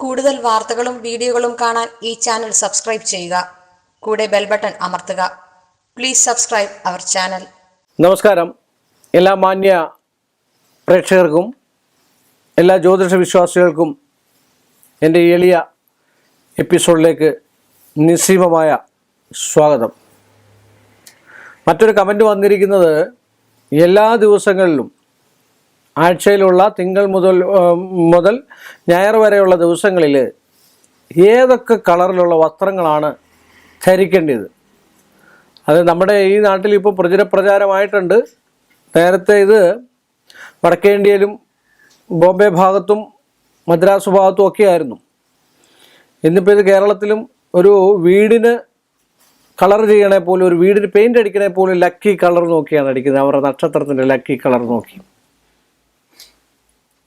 കൂടുതൽ വാർത്തകളും വീഡിയോകളും കാണാൻ ഈ ചാനൽ സബ്സ്ക്രൈബ് ചെയ്യുക. കൂടെ ബെൽ ബട്ടൺ അമർത്തുക. Please subscribe our channel. നമസ്കാരം. എല്ലാ മാന്യ പ്രേക്ഷകർക്കും എല്ലാ ജ്യോതിഷ വിശ്വാസികൾക്കും എൻ്റെ എളിയ എപ്പിസോഡിലേക്ക് നിസ്സീമമായ സ്വാഗതം. മറ്റൊരു കമൻറ്റ് വന്നിരിക്കുന്നത്, എല്ലാ ദിവസങ്ങളിലും ആഴ്ചയിലുള്ള തിങ്കൾ മുതൽ ഞായർ വരെയുള്ള ദിവസങ്ങളിൽ ഏതൊക്കെ കളറിലുള്ള വസ്ത്രങ്ങളാണ് ധരിക്കേണ്ടത്? അത് നമ്മുടെ ഈ നാട്ടിൽ ഇപ്പോൾ പ്രചാരമായിട്ടുണ്ട്. നേരത്തെ ഇത് വടക്കേ ഇന്ത്യയിലും ബോംബെ ഭാഗത്തും മദ്രാസ് ഭാഗത്തും ഒക്കെ ആയിരുന്നു. ഇന്നിപ്പോൾ ഇത് കേരളത്തിലും ഒരു വീടിന് കളർ ചെയ്യണേ പോലും, ഒരു വീടിന് പെയിൻ്റ് അടിക്കണേ പോലും ലക്കി കളർ നോക്കിയാണ് അടിക്കുന്നത്. അവരുടെ നക്ഷത്രത്തിൻ്റെ ലക്കി കളർ നോക്കി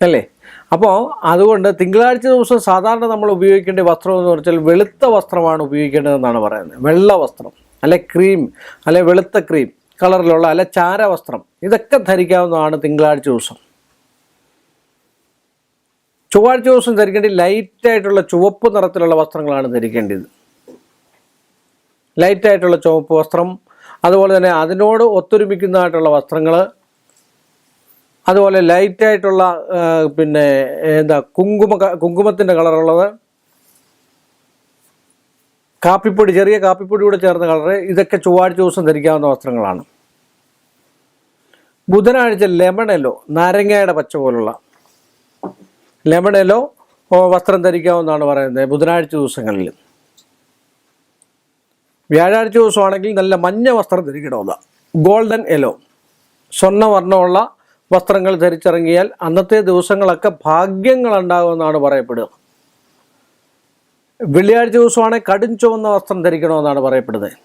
അല്ലേ? അപ്പോൾ അതുകൊണ്ട് തിങ്കളാഴ്ച ദിവസം സാധാരണ നമ്മൾ ഉപയോഗിക്കേണ്ട വസ്ത്രം എന്ന് പറഞ്ഞാൽ വെളുത്ത വസ്ത്രമാണ് ഉപയോഗിക്കേണ്ടതെന്നാണ് പറയുന്നത്. വെള്ള വസ്ത്രം, അല്ലെ ക്രീം, അല്ലെ വെളുത്ത ക്രീം കളറിലുള്ള, അല്ലെ ചാര വസ്ത്രം, ഇതൊക്കെ ധരിക്കാവുന്നതാണ് തിങ്കളാഴ്ച ദിവസം. ചൊവ്വാഴ്ച ദിവസം ധരിക്കേണ്ടത് ലൈറ്റായിട്ടുള്ള ചുവപ്പ് നിറത്തിലുള്ള വസ്ത്രങ്ങളാണ് ധരിക്കേണ്ടത്. ലൈറ്റായിട്ടുള്ള ചുവപ്പ് വസ്ത്രം, അതുപോലെ തന്നെ അതിനോട് ഒത്തൊരുമിക്കുന്നതായിട്ടുള്ള വസ്ത്രങ്ങൾ, അതുപോലെ ലൈറ്റായിട്ടുള്ള കുങ്കുമത്തിൻ്റെ കളറുള്ളത്, കാപ്പിപ്പൊടി, ചെറിയ കാപ്പിപ്പൊടി കൂടെ ചേർന്ന കളറ്, ഇതൊക്കെ ചൊവ്വാഴ്ച ദിവസം ധരിക്കാവുന്ന വസ്ത്രങ്ങളാണ്. ബുധനാഴ്ച ലെമൺ യെല്ലോ, നാരങ്ങയുടെ പച്ച പോലുള്ള ലെമൺ യെല്ലോ വസ്ത്രം ധരിക്കാവുന്നതാണ് പറയുന്നത് ബുധനാഴ്ച ദിവസങ്ങളിൽ. വ്യാഴാഴ്ച ദിവസമാണെങ്കിൽ നല്ല മഞ്ഞ വസ്ത്രം ധരിക്കണമെന്ന്, ഗോൾഡൻ യെല്ലോ, സ്വർണ്ണവർണ്ണമുള്ള വസ്ത്രങ്ങൾ ധരിച്ചിറങ്ങിയാൽ അന്നത്തെ ദിവസങ്ങളൊക്കെ ഭാഗ്യങ്ങളുണ്ടാകുമെന്നാണ് പറയപ്പെടുക. വെള്ളിയാഴ്ച ദിവസമാണെങ്കിൽ കടും ചുവന്ന വസ്ത്രം ധരിക്കണമെന്നാണ് പറയപ്പെടുന്നത്.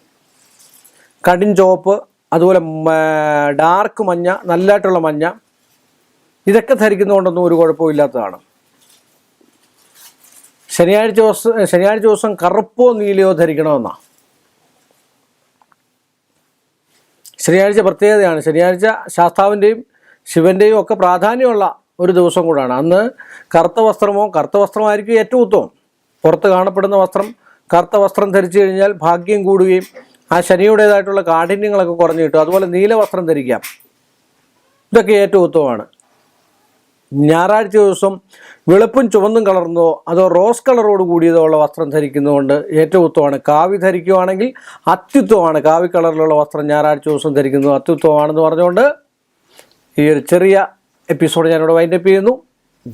കടും ചുവപ്പ്, അതുപോലെ ഡാർക്ക് മഞ്ഞ, നല്ലതായിട്ടുള്ള മഞ്ഞ, ഇതൊക്കെ ധരിക്കുന്നതുകൊണ്ടൊന്നും ഒരു കുഴപ്പമില്ലാത്തതാണ്. ശനിയാഴ്ച ദിവസം കറുപ്പോ നീലയോ ധരിക്കണമെന്നാണ്. ശനിയാഴ്ച പ്രത്യേകതയാണ്. ശനിയാഴ്ച ശാസ്താവിൻ്റെയും ശിവൻ്റെയും ഒക്കെ പ്രാധാന്യമുള്ള ഒരു ദിവസം കൂടാണ്. അന്ന് കറുത്ത വസ്ത്രമായിരിക്കും ഏറ്റവും ഉത്തമം. പുറത്ത് കാണപ്പെടുന്ന വസ്ത്രം, കറുത്ത വസ്ത്രം ധരിച്ചു കഴിഞ്ഞാൽ ഭാഗ്യം കൂടുകയും ആ ശനിയുടേതായിട്ടുള്ള കാഠിന്യങ്ങളൊക്കെ കുറഞ്ഞു കിട്ടും. അതുപോലെ നീല വസ്ത്രം ധരിക്കാം, ഇതൊക്കെ ഏറ്റവും ഉത്തമമാണ്. ഞായറാഴ്ച ദിവസം വെളുപ്പും ചുവന്നും കളർന്നതോ അതോ റോസ് കളറോട് കൂടിയതോ ഉള്ള വസ്ത്രം ധരിക്കുന്നതുകൊണ്ട് ഏറ്റവും ഉത്തമമാണ്. കാവി ധരിക്കുകയാണെങ്കിൽ അത്യുത്തമമാണ്. കാവി കളറിലുള്ള വസ്ത്രം ഞായറാഴ്ച ദിവസം ധരിക്കുന്നത് അത്യുത്തമമാണെന്ന് പറഞ്ഞുകൊണ്ട് ഈ ഒരു ചെറിയ എപ്പിസോഡ് ഞാനിവിടെ വൈൻഡപ്പ് ചെയ്യുന്നു.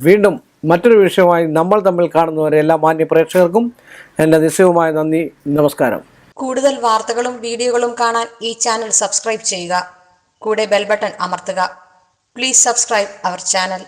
വീണ്ടും മറ്റൊരു വിഷയമായി നമ്മൾ തമ്മിൽ കാണുന്നവരെ എല്ലാ മാന്യ പ്രേക്ഷകർക്കും എൻ്റെ നിശ്ചയവുമായ നന്ദി, നമസ്കാരം. കൂടുതൽ വാർത്തകളും വീഡിയോകളും കാണാൻ ഈ ചാനൽ സബ്സ്ക്രൈബ് ചെയ്യുക. കൂടെ ബെൽ ബട്ടൺ അമർത്തുക. Please subscribe our channel.